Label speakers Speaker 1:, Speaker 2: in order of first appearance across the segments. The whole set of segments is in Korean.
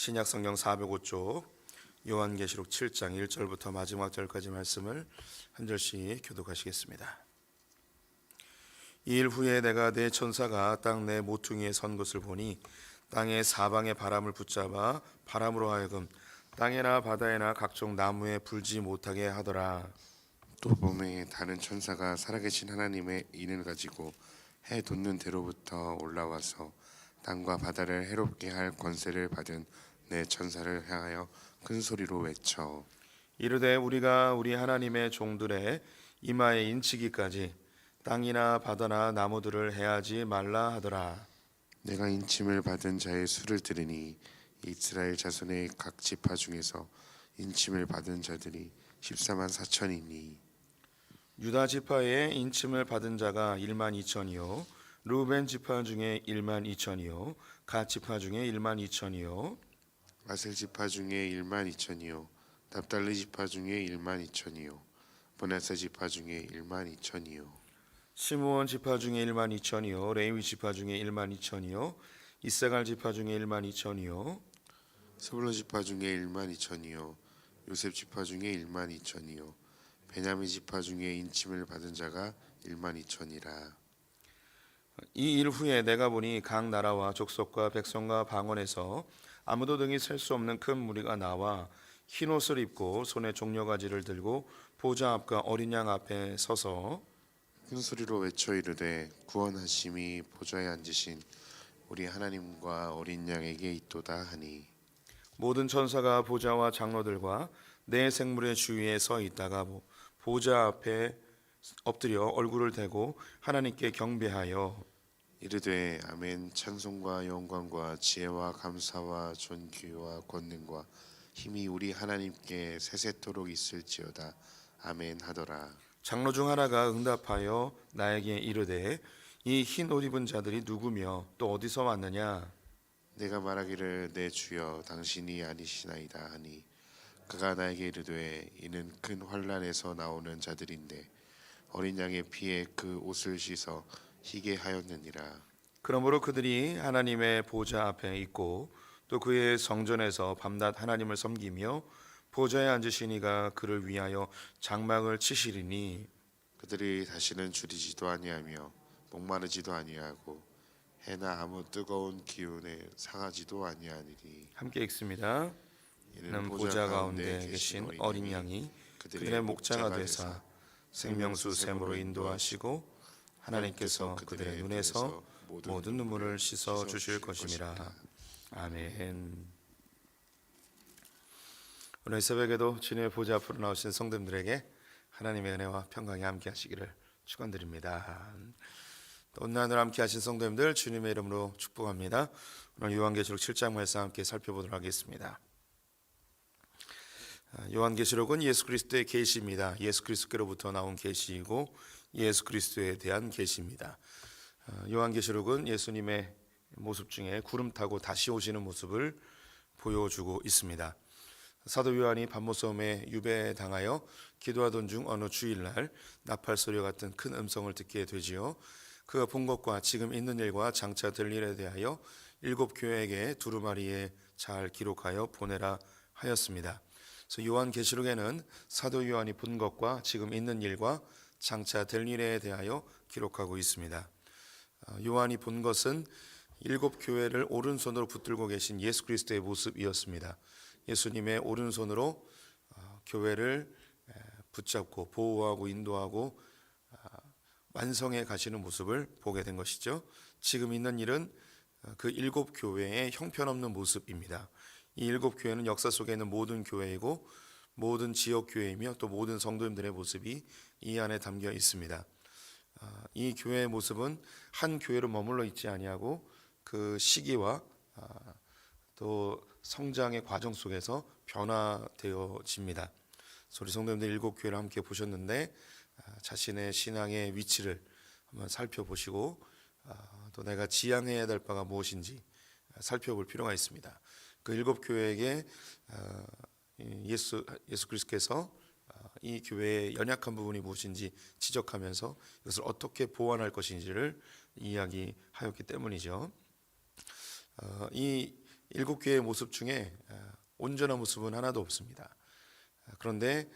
Speaker 1: 신약 성경 405쪽 요한계시록 7장 1절부터 마지막 절까지 말씀을 한 절씩 교독하시겠습니다. 이 일 후에 내가 내 천사가 땅 내 모퉁이에 선 것을 보니 땅의 사방의 바람을 붙잡아 바람으로 하여금 땅에나 바다에나 각종 나무에 불지 못하게 하더라.
Speaker 2: 또 봄에 다른 천사가 살아계신 하나님의 인을 가지고 해 돋는 대로부터 올라와서 땅과 바다를 해롭게 할 권세를 받은 내 천사를 향하여 큰 소리로 외쳐
Speaker 1: 이르되 우리가 우리 하나님의 종들의 이마에 인치기까지 땅이나 바다나 나무들을 해하지 말라 하더라.
Speaker 2: 내가 인침을 받은 자의 수를 들으니 이스라엘 자손의 각 지파 중에서 인침을 받은 자들이 14만 4천이니
Speaker 1: 유다 지파에 인침을 받은 자가 1만 2천이요 루벤 지파 중에 1만 2천이요 갓 지파 중에 1만 2천이요
Speaker 2: 아셀 지파 중에 1만 2천이요 납달리 지파 중에 1만 2천이요 브나세 지파 중에 1만 2천이요
Speaker 1: 시므온 지파 중에 1만 2천이요 레위 지파 중에 1만 2천이요 이세갈 지파 중에 1만 2천이요
Speaker 2: 스불론 지파 중에 1만 2천이요 요셉 지파 중에 1만 2천이요 베냐민 지파 중에 인침을 받은 자가 1만 2천이라.
Speaker 1: 이 일 후에 내가 보니 각 나라와 족속과 백성과 방언에서 아무도 등이 셀 수 없는 큰 무리가 나와 흰 옷을 입고 손에 종려가지를 들고 보좌 앞과 어린 양 앞에 서서
Speaker 2: 큰 소리로 외쳐 이르되 구원하심이 보좌에 앉으신 우리 하나님과 어린 양에게 있도다 하니
Speaker 1: 모든 천사가 보좌와 장로들과 내 생물의 주위에 서 있다가 보좌 앞에 엎드려 얼굴을 대고 하나님께 경배하여
Speaker 2: 이르되 아멘 찬송과 영광과 지혜와 감사와 존귀와 권능과 힘이 우리 하나님께 세세토록 있을지어다 아멘 하더라.
Speaker 1: 장로 중 하나가 응답하여 나에게 이르되 이 흰 옷 입은 자들이 누구며 또 어디서 왔느냐.
Speaker 2: 내가 말하기를 내 주여 당신이 아니시나이다 하니 그가 나에게 이르되 이는 큰 환난에서 나오는 자들인데 어린 양의 피에 그 옷을 씻어 희게 하였느니라.
Speaker 1: 그러므로 그들이 하나님의 보좌 앞에 있고 또 그의 성전에서 밤낮 하나님을 섬기며 보좌에 앉으신 이가 그를 위하여 장막을 치시리니
Speaker 2: 그들이 다시는 줄이지도 아니하며 목마르지도 아니하고 해나 아무 뜨거운 기운에 상하지도 아니하니리.
Speaker 1: 함께 읽습니다. 이는 보좌 가운데 계신 어린 양이 그들의 목자가 되사 생명수 샘으로 인도하시고 하나님께서 그들의 눈에서 모든 눈물을 씻어 주실 것임이라. 아멘. 오늘 새벽에도 주님의 보좌 앞으로 나오신 성도님들에게 하나님의 은혜와 평강이 함께 하시기를 축원드립니다. 오늘 하늘 함께 하신 성도님들 주님의 이름으로 축복합니다. 오늘 요한계시록 7장 말씀 함께 살펴보도록 하겠습니다. 요한계시록은 예수 그리스도의 계시입니다. 예수 그리스도로부터 나온 계시이고 예수 그리스도에 대한 계시입니다. 요한계시록은 예수님의 모습 중에 구름 타고 다시 오시는 모습을 보여주고 있습니다. 사도 요한이 밤모섬에 유배당하여 기도하던 중 어느 주일날 나팔 소리와 같은 큰 음성을 듣게 되지요. 그가 본 것과 지금 있는 일과 장차 될 일에 대하여 7 교회에게 두루마리에 잘 기록하여 보내라 하였습니다. 그래서 요한계시록에는 사도 요한이 본 것과 지금 있는 일과 장차 될 일에 대하여 기록하고 있습니다. 요한이 본 것은 7 교회를 오른손으로 붙들고 계신 예수 그리스도의 모습이었습니다. 예수님의 오른손으로 교회를 붙잡고 보호하고 인도하고 완성해 가시는 모습을 보게 된 것이죠. 지금 있는 일은 그 7 교회의 형편없는 모습입니다. 이 7 교회는 역사 속에 있는 모든 교회이고 모든 지역 교회이며 또 모든 성도님들의 모습이 이 안에 담겨 있습니다. 이 교회의 모습은 한 교회로 머물러 있지 아니하고 그 시기와 또 성장의 과정 속에서 변화되어집니다. 우리 성도님들 7 교회를 함께 보셨는데 자신의 신앙의 위치를 한번 살펴보시고 또 내가 지향해야 될 바가 무엇인지 살펴볼 필요가 있습니다. 그 7 교회에게 예수 그리스도께서 이 교회의 연약한 부분이 무엇인지 지적하면서 이것을 어떻게 보완할 것인지를 이야기하였기 때문이죠. 이 일곱 교회의 모습 중에 온전한 모습은 하나도 없습니다. 그런데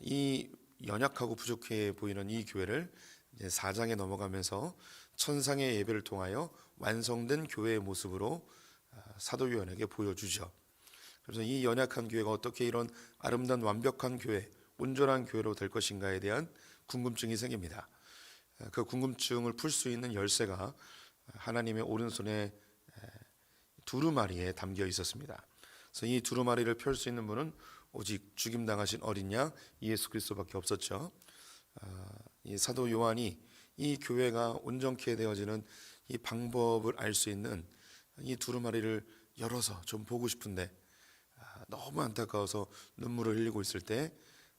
Speaker 1: 이 연약하고 부족해 보이는 이 교회를 이제 4장에 넘어가면서 천상의 예배를 통하여 완성된 교회의 모습으로 사도 요한에게 보여주죠. 그래서 이 연약한 교회가 어떻게 이런 아름다운 완벽한 교회, 온전한 교회로 될 것인가에 대한 궁금증이 생깁니다. 그 궁금증을 풀 수 있는 열쇠가 하나님의 오른손에 두루마리에 담겨 있었습니다. 그래서 이 두루마리를 펼 수 있는 분은 오직 죽임당하신 어린 양 예수 그리스도밖에 없었죠. 이 사도 요한이 이 교회가 온전케 되어지는 이 방법을 알 수 있는 이 두루마리를 열어서 좀 보고 싶은데 너무 안타까워서 눈물을 흘리고 있을 때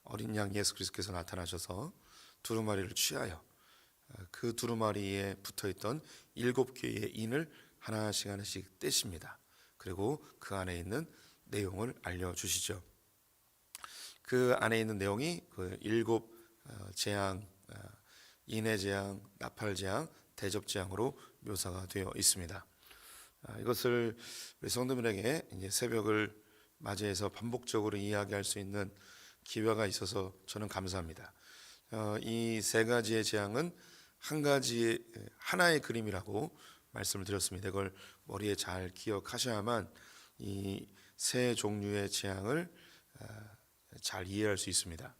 Speaker 1: 어린 양 예수 그리스도께서 나타나셔서 두루마리를 취하여 그 두루마리에 붙어있던 7개의 인을 하나씩 떼십니다. 그리고 그 안에 있는 내용을 알려주시죠. 그 안에 있는 내용이 그 7 재앙, 인의 재앙, 나팔 재앙, 대접 재앙으로 묘사가 되어 있습니다. 이것을 우리 성도들에게 이제 새벽을 맞이해서 반복적으로 이야기할 수 있는 기회가 있어서 저는 감사합니다. 이 세 가지의 재앙은 하나의 그림이라고 말씀을 드렸습니다. 이걸 머리에 잘 기억하셔야만 이 세 종류의 재앙을 잘 이해할 수 있습니다.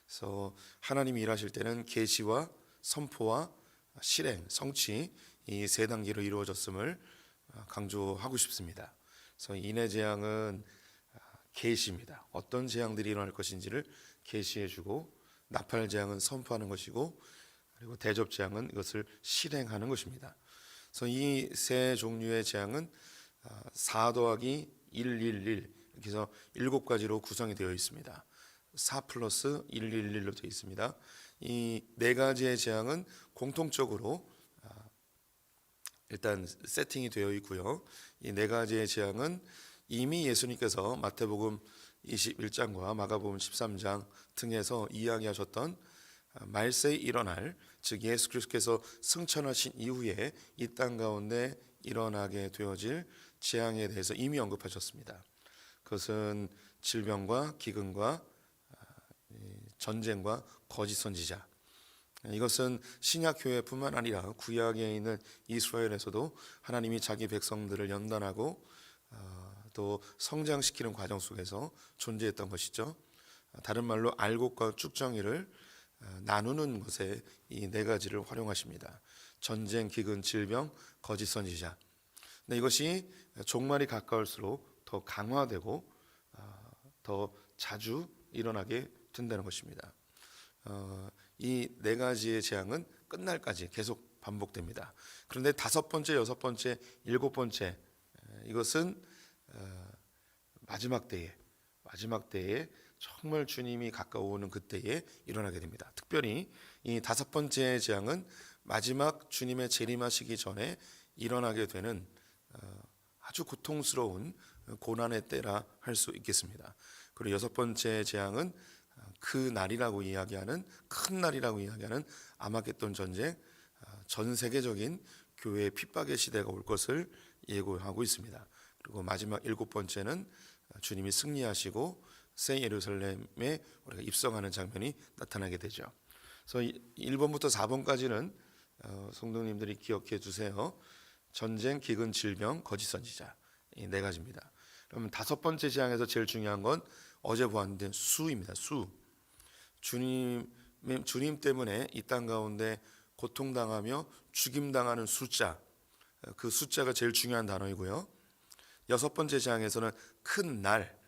Speaker 1: 그래서 하나님이 일하실 때는 계시와 선포와 실행, 성취 이 세 단계로 이루어졌음을 강조하고 싶습니다. 그래서 인의 재앙은 계시입니다. 어떤 재앙들이 일어날 것인지를 계시해주고, 나팔 재앙은 선포하는 것이고, 그리고 대접 재앙은 이것을 실행하는 것입니다. 그래서 이 세 종류의 재앙은 4 더하기 111 이렇게 해서 7가지로 구성이 되어 있습니다. 4 플러스 111로 되어 있습니다. 이 4가지의 재앙은 공통적으로 일단 세팅이 되어 있고요. 이 4가지의 재앙은 이미 예수님께서 마태복음 21장과 마가복음 13장 등에서 이야기하셨던 말세에 일어날, 즉 예수 그리스도께서 승천하신 이후에 이 땅 가운데 일어나게 되어질 재앙에 대해서 이미 언급하셨습니다. 그것은 질병과 기근과 전쟁과 거짓 선지자. 이것은 신약 교회뿐만 아니라 구약에 있는 이스라엘에서도 하나님이 자기 백성들을 연단하고 또 성장시키는 과정 속에서 존재했던 것이죠. 다른 말로 알곡과 쭉정이를 나누는 것에 이 4가지를 활용하십니다. 전쟁, 기근, 질병, 거짓 선지자. 근데 이것이 종말이 가까울수록 더 강화되고 더 자주 일어나게 된다는 것입니다. 이 4가지의 재앙은 끝날까지 계속 반복됩니다. 그런데 5번째, 6번째, 7번째 이것은 마지막 때에 정말 주님이 가까워오는 그때에 일어나게 됩니다. 특별히 이 5번째 재앙은 마지막 주님의 재림하시기 전에 일어나게 되는 아주 고통스러운 고난의 때라 할 수 있겠습니다. 그리고 6번째 재앙은 그 날이라고 이야기하는, 큰 날이라고 이야기하는 아마겟돈 전쟁, 전 세계적인 교회의 핍박의 시대가 올 것을 예고하고 있습니다. 그리고 마지막 7번째는 주님이 승리하시고 새 예루살렘에 우리가 입성하는 장면이 나타나게 되죠. 그래서 1번부터 4번까지는 성도님들이 기억해 주세요. 전쟁, 기근, 질병, 거짓 선지자, 이 4가지입니다. 그러면 5번째 재앙에서 제일 중요한 건 어제 보았는데 수입니다. 수. 주님 때문에 이 땅 가운데 고통당하며 죽임당하는 숫자, 그 숫자가 제일 중요한 단어이고요. 6번째 재앙에서는 큰 날,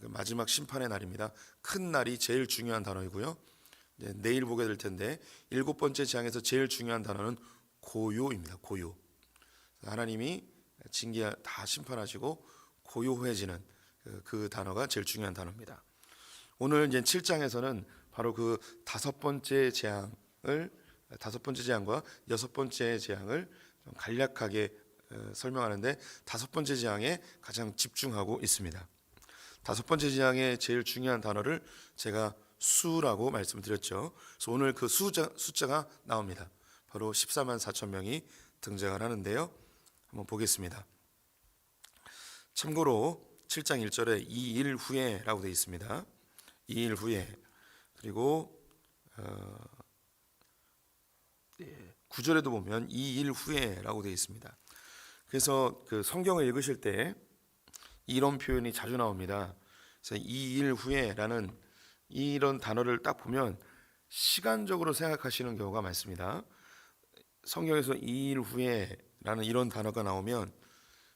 Speaker 1: 마지막 심판의 날입니다. 큰 날이 제일 중요한 단어이고요. 내일 보게 될 텐데 7번째 재앙에서 제일 중요한 단어는 고요입니다. 고요. 하나님이 징계 다 심판하시고 고요해지는 그 단어가 제일 중요한 단어입니다. 오늘 이제 7장에서는 바로 그 5번째 재앙과 6번째 재앙을 좀 간략하게 설명하는데 5번째 재앙에 가장 집중하고 있습니다. 5번째 재앙의 제일 중요한 단어를 제가 수라고 말씀드렸죠. 그래서 오늘 그 숫자가 나옵니다. 바로 14만 4천 명이 등장을 하는데요. 한번 보겠습니다. 참고로 7장 1절에 2일 후에라고 되어 있습니다. 2일 후에. 그리고 9절에도 보면 2일 후에라고 되어 있습니다. 그래서 그 성경을 읽으실 때 이런 표현이 자주 나옵니다. 그래서 2일 후에라는 이런 단어를 딱 보면 시간적으로 생각하시는 경우가 많습니다. 성경에서 2일 후에라는 이런 단어가 나오면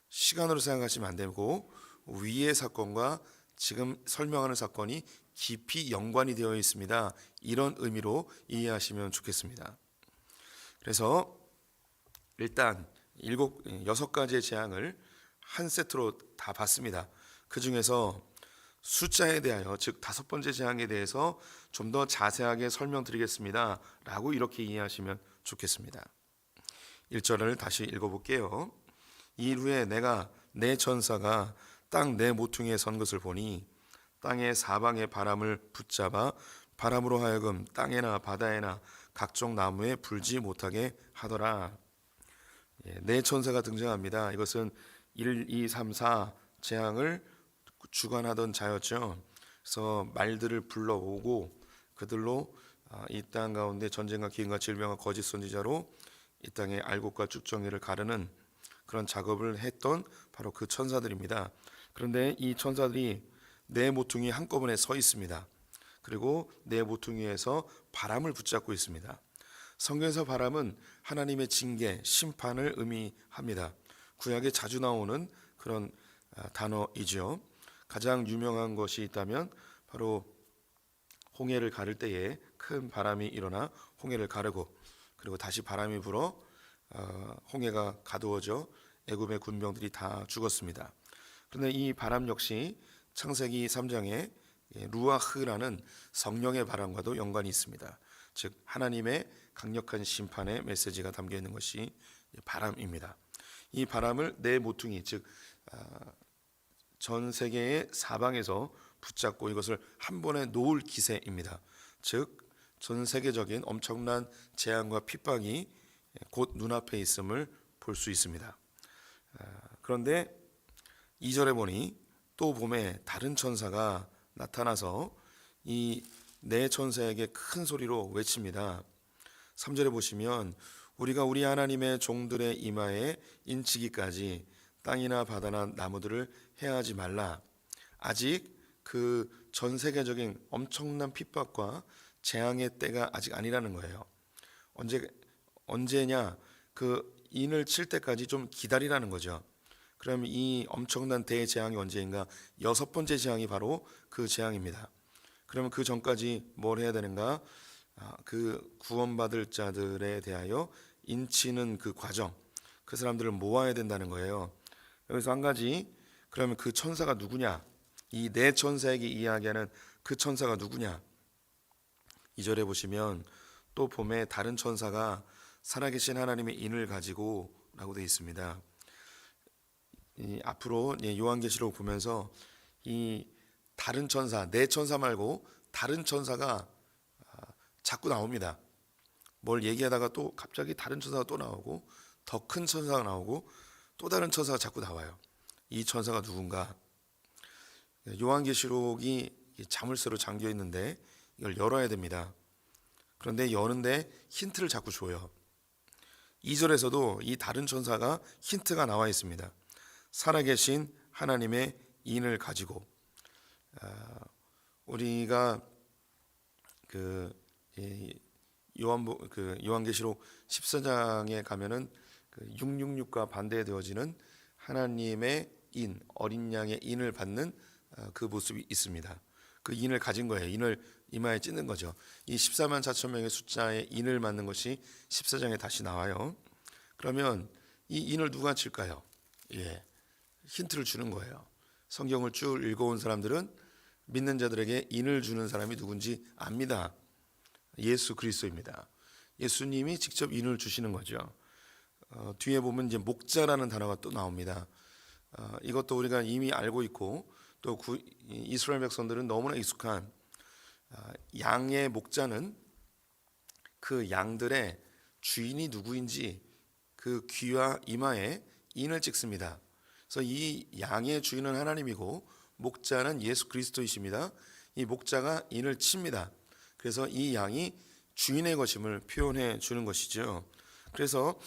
Speaker 1: 시간으로 생각하시면 안 되고 위의 사건과 지금 설명하는 사건이 깊이 연관이 되어 있습니다. 이런 의미로 이해하시면 좋겠습니다. 그래서 일단 6가지의 재앙을 한 세트로 다 봤습니다. 그 중에서 숫자에 대하여, 즉 5번째 재앙에 대해서 좀 더 자세하게 설명드리겠습니다 라고 이렇게 이해하시면 좋겠습니다. 1절을 다시 읽어볼게요. 이일 후에 내가 내 천사가 땅 내 모퉁이에 선 것을 보니 땅의 사방의 바람을 붙잡아 바람으로 하여금 땅에나 바다에나 각종 나무에 불지 못하게 하더라. 내 천사가 등장합니다. 이것은 1, 2, 3, 4 재앙을 주관하던 자였죠. 그래서 말들을 불러오고 그들로 이 땅 가운데 전쟁과 기근과 질병과 거짓 선지자로 이 땅의 알곡과 쭉정이를 가르는 그런 작업을 했던 바로 그 천사들입니다. 그런데 이 천사들이 네 모퉁이 한꺼번에 서 있습니다. 그리고 네 모퉁이에서 바람을 붙잡고 있습니다. 성경에서 바람은 하나님의 징계, 심판을 의미합니다. 구약에 자주 나오는 그런 단어이죠. 가장 유명한 것이 있다면 바로 홍해를 가를 때에 큰 바람이 일어나 홍해를 가르고 그리고 다시 바람이 불어 홍해가 가두어져 애굽의 군병들이 다 죽었습니다. 그런데 이 바람 역시 창세기 3장에 루아흐라는 성령의 바람과도 연관이 있습니다. 즉 하나님의 강력한 심판의 메시지가 담겨 있는 것이 바람입니다. 이 바람을 네 모퉁이, 즉 전 세계의 사방에서 붙잡고 이것을 한 번에 놓을 기세입니다. 즉 전 세계적인 엄청난 재앙과 핍박이 곧 눈앞에 있음을 볼 수 있습니다. 그런데 2절에 보니 또 봄에 다른 천사가 나타나서 이 네 천사에게 큰 소리로 외칩니다. 3절에 보시면 우리가 우리 하나님의 종들의 이마에 인치기까지 땅이나 바다나 나무들을 해하지 말라. 아직 그 전 세계적인 엄청난 핍박과 재앙의 때가 아직 아니라는 거예요. 언제냐? 그 인을 칠 때까지 좀 기다리라는 거죠. 그럼 이 엄청난 대재앙이 언제인가? 6번째 재앙이 바로 그 재앙입니다. 그러면 그 전까지 뭘 해야 되는가? 그 구원받을 자들에 대하여 인치는 그 과정, 그 사람들을 모아야 된다는 거예요. 여기서 한 가지, 그러면 그 천사가 누구냐? 이 네 천사에게 이야기하는 그 천사가 누구냐? 2절에 보시면 또 봄에 다른 천사가 살아계신 하나님의 인을 가지고 라고 되어 있습니다. 앞으로 요한계시록 보면서 이 다른 천사, 네 천사 말고 다른 천사가 자꾸 나옵니다. 뭘 얘기하다가 또 갑자기 다른 천사가 또 나오고 더 큰 천사가 나오고 또 다른 천사가 자꾸 나와요. 이 천사가 누군가? 요한계시록이 자물쇠로 잠겨 있는데 이걸 열어야 됩니다. 그런데 여는데 힌트를 자꾸 줘요. 2절에서도 이 다른 천사가 힌트가 나와 있습니다. 살아계신 하나님의 인을 가지고 우리가 요한계시록 14장에 가면은 666과 반대되어지는 하나님의 인, 어린 양의 인을 받는 그 모습이 있습니다. 그 인을 가진 거예요. 인을 이마에 찢는 거죠. 이 14만 4천 명의 숫자의 인을 맞는 것이 14장에 다시 나와요. 그러면 이 인을 누가 칠까요? 힌트를 주는 거예요. 성경을 쭉 읽어온 사람들은 믿는 자들에게 인을 주는 사람이 누군지 압니다. 예수 그리스도입니다. 예수님이 직접 인을 주시는 거죠. 뒤에 보면 이제 목자라는 단어가 또 나옵니다. 이것도 우리가 이미 알고 있고 또 이스라엘 백성들은 너무나 익숙한 양의 목자는 그 양들의 주인이 누구인지 그 귀와 이마에 인을 찍습니다. 그래서 이 양의 주인은 하나님이고 목자는 예수 그리스도이십니다. 이 목자가 인을 칩니다. 그래서 이 양이 주인의 것임을 표현해 주는 것이죠. 그래서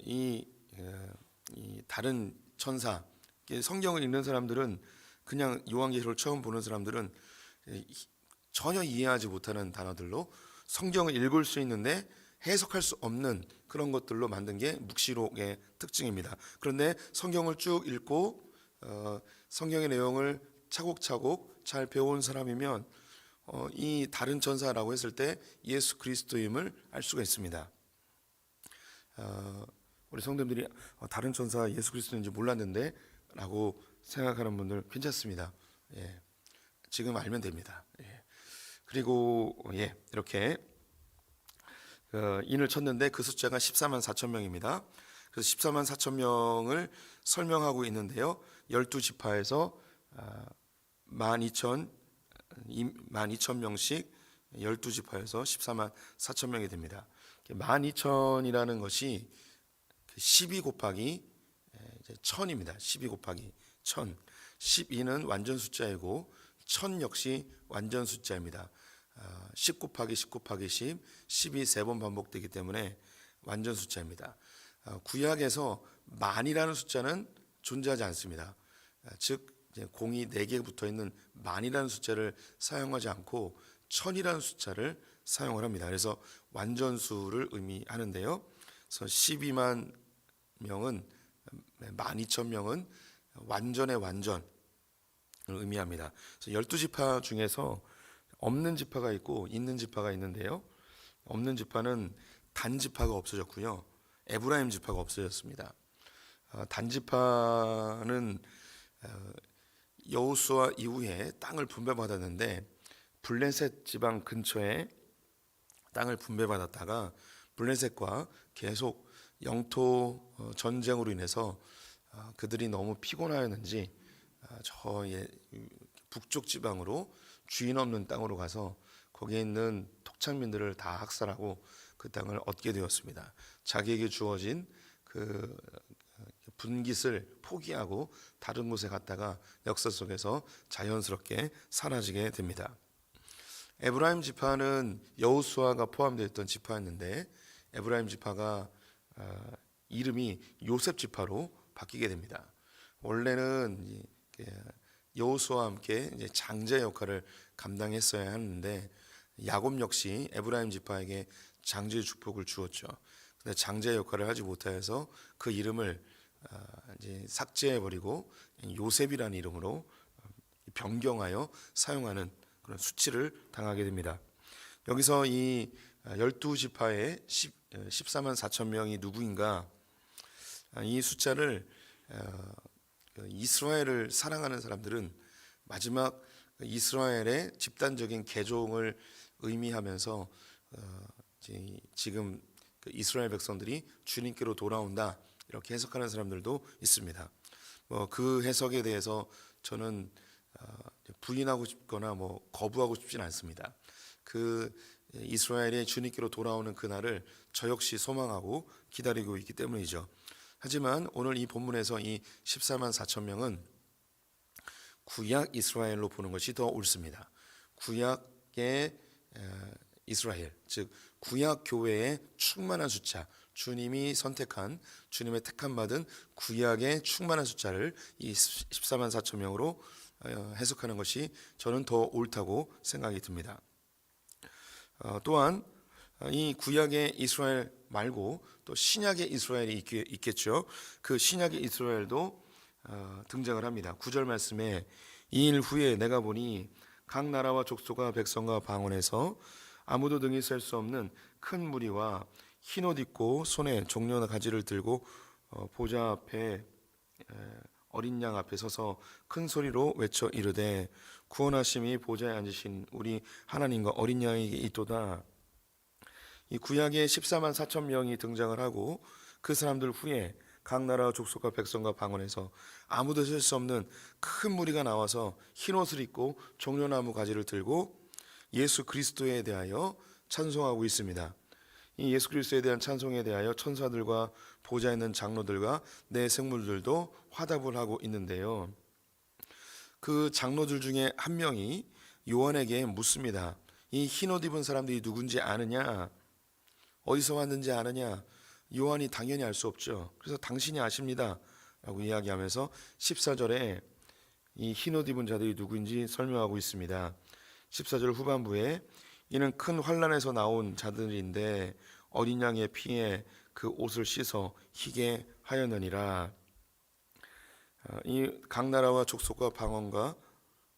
Speaker 1: 이 다른 천사, 성경을 읽는 사람들은, 그냥 요한계시록을 처음 보는 사람들은 전혀 이해하지 못하는 단어들로 성경을 읽을 수 있는데 해석할 수 없는 그런 것들로 만든 게 묵시록의 특징입니다. 그런데 성경을 쭉 읽고 성경의 내용을 차곡차곡 잘 배운 사람이면 이 다른 천사라고 했을 때 예수 그리스도임을 알 수가 있습니다. 우리 성도님들이 다른 천사 예수 그리스도인지 몰랐는데 라고 생각하는 분들 괜찮습니다. 예, 지금 알면 됩니다. 예. 그리고 이렇게 인을 쳤는데 그 숫자가 14만 4천 명입니다. 그래서 14만 4천 명을 설명하고 있는데요. 12지파에서 12,000명씩 12지파에서 14만 4천 명이 됩니다. 12,000이라는 것이 12 곱하기 1000입니다. 12 곱하기 1000. 12는 완전 숫자이고 1000 역시 완전 숫자입니다. 10 곱하기 10 곱하기 10, 10이 3번 반복되기 때문에 완전 숫자입니다. 구약에서 만이라는 숫자는 존재하지 않습니다. 즉 공이 4개 붙어있는 만이라는 숫자를 사용하지 않고 1000이라는 숫자를 사용을 합니다. 그래서 완전수를 의미하는데요. 그래서 12만 명은 12,000명은 완전의 완전을 의미합니다. 그래서 12지파 중에서 없는 지파가 있고 있는 지파가 있는데요. 없는 지파는 단지파가 없어졌고요. 에브라임 지파가 없어졌습니다. 단지파는 여호수아 이후에 땅을 분배받았는데 블레셋 지방 근처에 땅을 분배받았다가 블레셋과 계속 영토 전쟁으로 인해서 그들이 너무 피곤하였는지 저 북쪽 지방으로 주인 없는 땅으로 가서 거기에 있는 토착민들을 다 학살하고 그 땅을 얻게 되었습니다. 자기에게 주어진 그 분깃을 포기하고 다른 곳에 갔다가 역사 속에서 자연스럽게 사라지게 됩니다. 에브라임 지파는 여호수아가 포함되어 있던 지파였는데 에브라임 지파가 이름이 요셉 지파로 바뀌게 됩니다. 원래는 여호수아와 함께 장자 역할을 감당했어야 하는데 야곱 역시 에브라임 지파에게 장자의 축복을 주었죠. 근데 장자 역할을 하지 못하여서 그 이름을 이제 삭제해 버리고 요셉이라는 이름으로 변경하여 사용하는 그런 수치를 당하게 됩니다. 여기서 이 12지파의 14만 4천 명이 누구인가? 이 숫자를 이스라엘을 사랑하는 사람들은 마지막 이스라엘의 집단적인 개종을 의미하면서 지금 이스라엘 백성들이 주님께로 돌아온다 이렇게 해석하는 사람들도 있습니다. 그 해석에 대해서 저는 부인하고 싶거나 거부하고 싶진 않습니다. 그 이스라엘이 주님께로 돌아오는 그날을 저 역시 소망하고 기다리고 있기 때문이죠. 하지만 오늘 이 본문에서 이 14만 4천 명은 구약 이스라엘로 보는 것이 더 옳습니다. 구약의 이스라엘, 즉 구약 교회의 충만한 숫자, 주님이 선택한, 주님의 택함 받은 구약의 충만한 숫자를 이 14만 4천 명으로 해석하는 것이 저는 더 옳다고 생각이 듭니다. 또한 이 구약의 이스라엘 말고 또 신약의 이스라엘이 있겠죠. 그 신약의 이스라엘도 등장을 합니다. 9절 말씀에 이 일 후에 내가 보니 각 나라와 족속과 백성과 방언에서 아무도 능히 셀 수 없는 큰 무리와 흰옷 입고 손에 종려나 가지를 들고 보좌 앞에 어린 양 앞에 서서 큰 소리로 외쳐 이르되 구원하심이 보좌에 앉으신 우리 하나님과 어린 양에게 있도다. 이 구약의 14만 4천 명이 등장을 하고 그 사람들 후에 각 나라 족속과 백성과 방언에서 아무도 셀 수 없는 큰 무리가 나와서 흰옷을 입고 종려나무 가지를 들고 예수 그리스도에 대하여 찬송하고 있습니다. 이 예수 그리스도에 대한 찬송에 대하여 천사들과 보좌에 있는 장로들과 내 생물들도 화답을 하고 있는데요. 그 장로들 중에 한 명이 요한에게 묻습니다. 이 흰옷 입은 사람들이 누군지 아느냐? 어디서 왔는지 아느냐? 요한이 당연히 알 수 없죠. 그래서 당신이 아십니다 라고 이야기하면서 14절에 이 흰옷 입은 자들이 누구인지 설명하고 있습니다. 14절 후반부에 이는 큰 환난에서 나온 자들인데 어린 양의 피에 그 옷을 씻어 희게 하였느니라. 이 각 나라와 족속과 방언과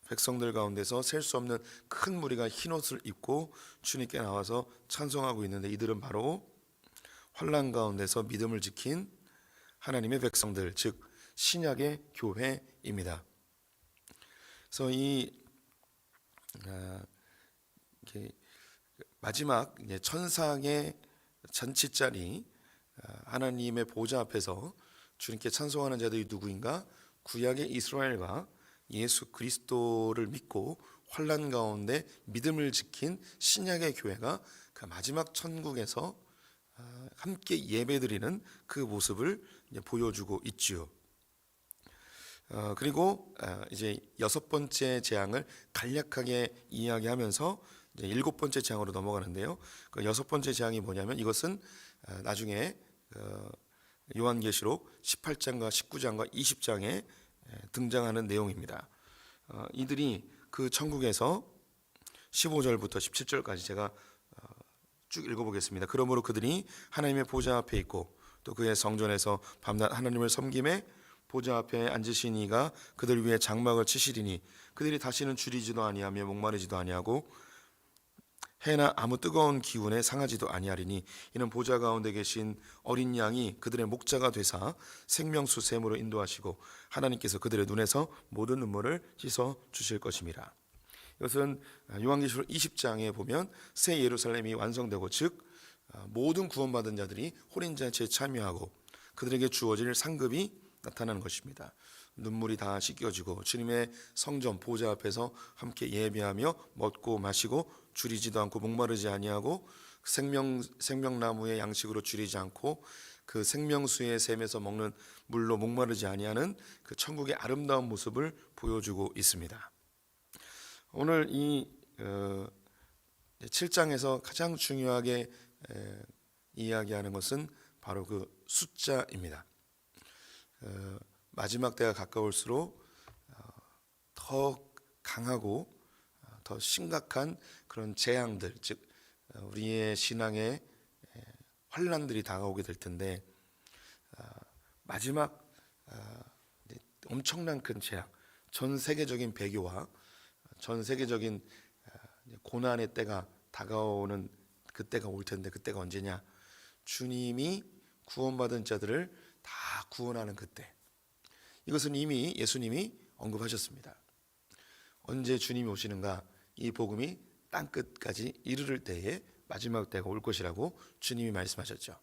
Speaker 1: 백성들 가운데서 셀 수 없는 큰 무리가 흰옷을 입고 주님께 나와서 찬송하고 있는데 이들은 바로 환난 가운데서 믿음을 지킨 하나님의 백성들, 즉 신약의 교회입니다. 그래서 이 마지막 천상의 잔치자리 하나님의 보좌 앞에서 주님께 찬송하는 자들이 누구인가? 구약의 이스라엘과 예수 그리스도를 믿고 환난 가운데 믿음을 지킨 신약의 교회가 그 마지막 천국에서 함께 예배드리는 그 모습을 보여주고 있지요. 그리고 이제 6번째 재앙을 간략하게 이야기하면서 이제 7번째 재앙으로 넘어가는데요. 그 6번째 재앙이 뭐냐면 이것은 나중에 요한계시록 18장과 19장과 20장에 등장하는 내용입니다. 이들이 그 천국에서 15절부터 17절까지 제가 쭉 읽어보겠습니다. 그러므로 그들이 하나님의 보좌 앞에 있고 또 그의 성전에서 밤낮 하나님을 섬김에 보좌 앞에 앉으신 이가 그들 위에 장막을 치시리니 그들이 다시는 줄이지도 아니하며 목마르지도 아니하고 해나 아무 뜨거운 기운에 상하지도 아니하리니 이는 보좌 가운데 계신 어린 양이 그들의 목자가 되사 생명수 샘으로 인도하시고 하나님께서 그들의 눈에서 모든 눈물을 씻어 주실 것입니다. 이것은 요한계시록 20장에 보면 새 예루살렘이 완성되고 즉 모든 구원받은 자들이 혼인잔치에 참여하고 그들에게 주어질 상급이 나타나는 것입니다. 눈물이 다 씻겨지고 주님의 성전 보좌 앞에서 함께 예배하며 먹고 마시고 줄이지도 않고 목마르지 아니하고 생명나무의 양식으로 줄이지 않고 그 생명수의 샘에서 먹는 물로 목마르지 아니하는 그 천국의 아름다운 모습을 보여주고 있습니다. 오늘 이 7장에서 가장 중요하게 이야기하는 것은 바로 그 숫자입니다. 마지막 때가 가까울수록 더 강하고 더 심각한 그런 재앙들, 즉 우리의 신앙의 환난들이 다가오게 될 텐데 마지막 엄청난 큰 재앙, 전 세계적인 배교와 전 세계적인 고난의 때가 다가오는 그때가 올 텐데 그때가 언제냐? 주님이 구원받은 자들을 다 구원하는 그때. 이것은 이미 예수님이 언급하셨습니다. 언제 주님이 오시는가? 이 복음이 땅끝까지 이르를 때에 마지막 때가 올 것이라고 주님이 말씀하셨죠.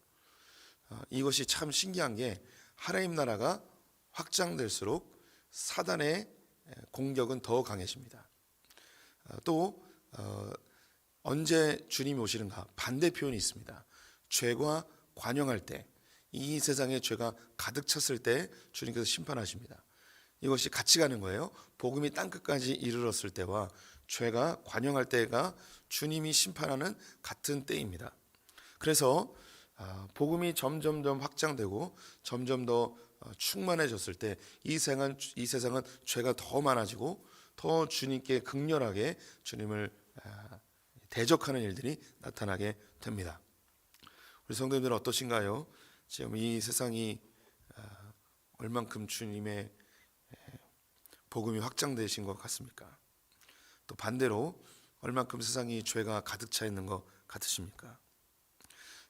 Speaker 1: 이것이 참 신기한 게 하나님 나라가 확장될수록 사단의 공격은 더 강해집니다. 또 언제 주님이 오시는가? 반대 표현이 있습니다. 죄가 관영할 때, 이 세상에 죄가 가득 찼을 때 주님께서 심판하십니다. 이것이 같이 가는 거예요. 복음이 땅끝까지 이르렀을 때와 죄가 관영할 때가 주님이 심판하는 같은 때입니다. 그래서 복음이 점점 확장되고 점점 더 충만해졌을 때 이 세상은 죄가 더 많아지고 더 주님께 극렬하게 주님을 대적하는 일들이 나타나게 됩니다. 우리 성도님들은 어떠신가요? 지금 이 세상이 얼만큼 주님의 복음이 확장되신 것 같습니까? 또 반대로 얼만큼 세상이 죄가 가득 차 있는 것 같으십니까?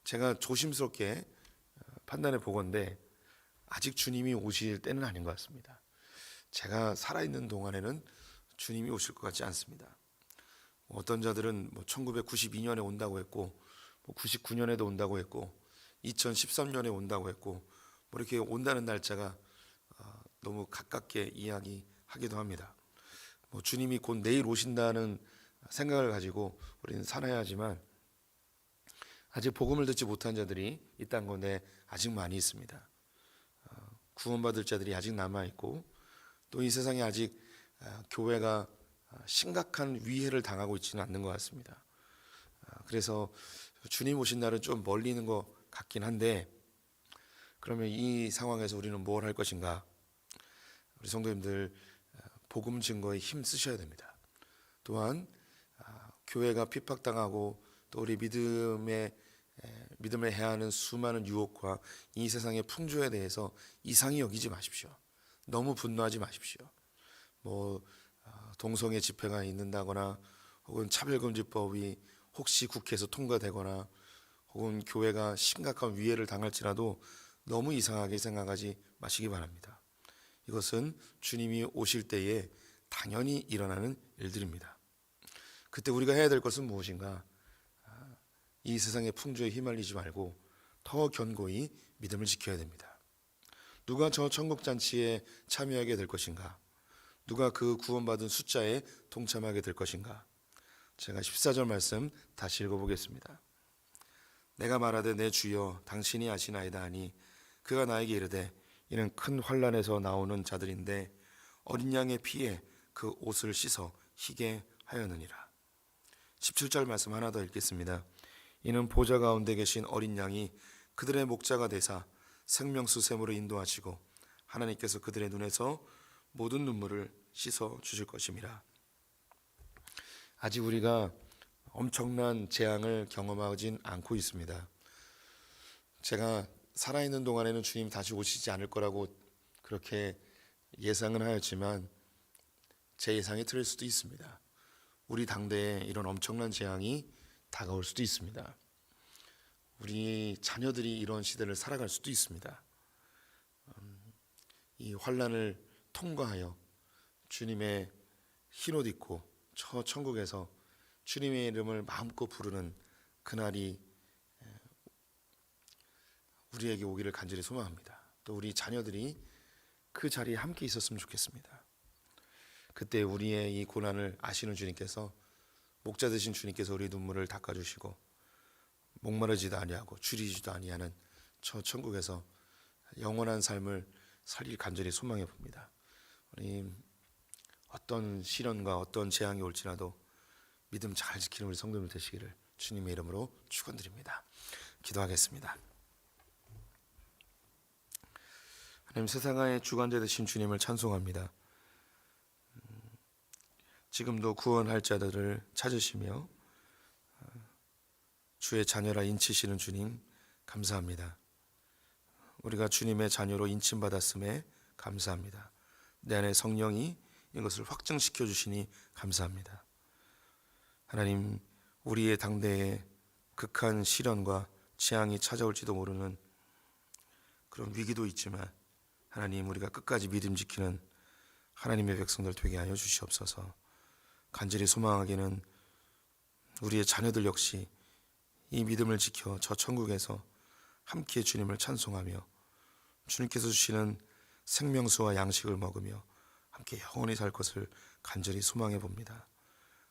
Speaker 1: 제가 조심스럽게 판단해 보건대 아직 주님이 오실 때는 아닌 것 같습니다. 제가 살아있는 동안에는 주님이 오실 것 같지 않습니다. 어떤 자들은 1992년에 온다고 했고 99년에도 온다고 했고 2013년에 온다고 했고 이렇게 온다는 날짜가 너무 가깝게 이야기하기도 합니다. 주님이 곧 내일 오신다는 생각을 가지고 우리는 살아야 하지만 아직 복음을 듣지 못한 자들이 이 땅 가운데 아직 많이 있습니다. 구원받을 자들이 아직 남아 있고 또 이 세상에 아직 교회가 심각한 위해를 당하고 있지는 않는 것 같습니다. 그래서 주님 오신 날은 좀 멀리 있는 것 같긴 한데, 그러면 이 상황에서 우리는 뭘 할 것인가? 우리 성도님들 복음 증거에 힘 쓰셔야 됩니다. 또한 교회가 핍박당하고 또 우리 믿음을 해야 하는 수많은 유혹과 이 세상의 풍조에 대해서 이상히 여기지 마십시오. 너무 분노하지 마십시오. 동성애 집회가 있는다거나 혹은 차별금지법이 혹시 국회에서 통과되거나 혹은 교회가 심각한 위해를 당할지라도 너무 이상하게 생각하지 마시기 바랍니다. 이것은 주님이 오실 때에 당연히 일어나는 일들입니다. 그때 우리가 해야 될 것은 무엇인가? 이 세상의 풍조에 휘말리지 말고 더 견고히 믿음을 지켜야 됩니다. 누가 저 천국잔치에 참여하게 될 것인가? 누가 그 구원받은 숫자에 동참하게 될 것인가? 제가 14절 말씀 다시 읽어보겠습니다. 내가 말하되 내 주여 당신이 아시나이다 하니 그가 나에게 이르되 이는 큰 환난에서 나오는 자들인데 어린 양의 피에 그 옷을 씻어 희게 하였느니라. 17절 말씀 하나 더 읽겠습니다. 이는 보좌 가운데 계신 어린 양이 그들의 목자가 되사 생명수 샘으로 인도하시고 하나님께서 그들의 눈에서 모든 눈물을 씻어 주실 것임이라. 아직 우리가 엄청난 재앙을 경험하진 않고 있습니다. 제가 살아있는 동안에는 주님 다시 오시지 않을 거라고 그렇게 예상은 하였지만 제 예상이 틀릴 수도 있습니다. 우리 당대에 이런 엄청난 재앙이 다가올 수도 있습니다. 우리 자녀들이 이런 시대를 살아갈 수도 있습니다. 이 환난을 통과하여 주님의 흰옷 입고 저 천국에서 주님의 이름을 마음껏 부르는 그날이 우리에게 오기를 간절히 소망합니다. 또 우리 자녀들이 그 자리에 함께 있었으면 좋겠습니다. 그때 우리의 이 고난을 아시는 주님께서, 목자 되신 주님께서 우리 눈물을 닦아주시고 목마르지도 아니하고 줄이지도 아니하는 저 천국에서 영원한 삶을 살길 간절히 소망해 봅니다. 우리 어떤 시련과 어떤 재앙이 올지라도 믿음 잘 지키는 우리 성도님 되시기를 주님의 이름으로 축원드립니다. 기도하겠습니다. 하나님, 세상의 주관자 되신 주님을 찬송합니다. 지금도 구원할 자들을 찾으시며 주의 자녀라 인치시는 주님 감사합니다. 우리가 주님의 자녀로 인침받았음에 감사합니다. 내 안에 성령이 이것을 확증시켜 주시니 감사합니다. 하나님, 우리의 당대에 극한 시련과 재앙이 찾아올지도 모르는 그런 위기도 있지만 하나님, 우리가 끝까지 믿음 지키는 하나님의 백성들 되게 하여 주시옵소서. 간절히 소망하기는 우리의 자녀들 역시 이 믿음을 지켜 저 천국에서 함께 주님을 찬송하며 주님께서 주시는 생명수와 양식을 먹으며 함께 영원히 살 것을 간절히 소망해 봅니다.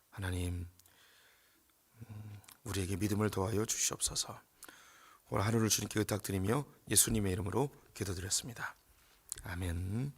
Speaker 1: 하나님, 우리에게 믿음을 더하여 주시옵소서. 오늘 하루를 주님께 의탁드리며 예수님의 이름으로 기도드렸습니다. 아멘.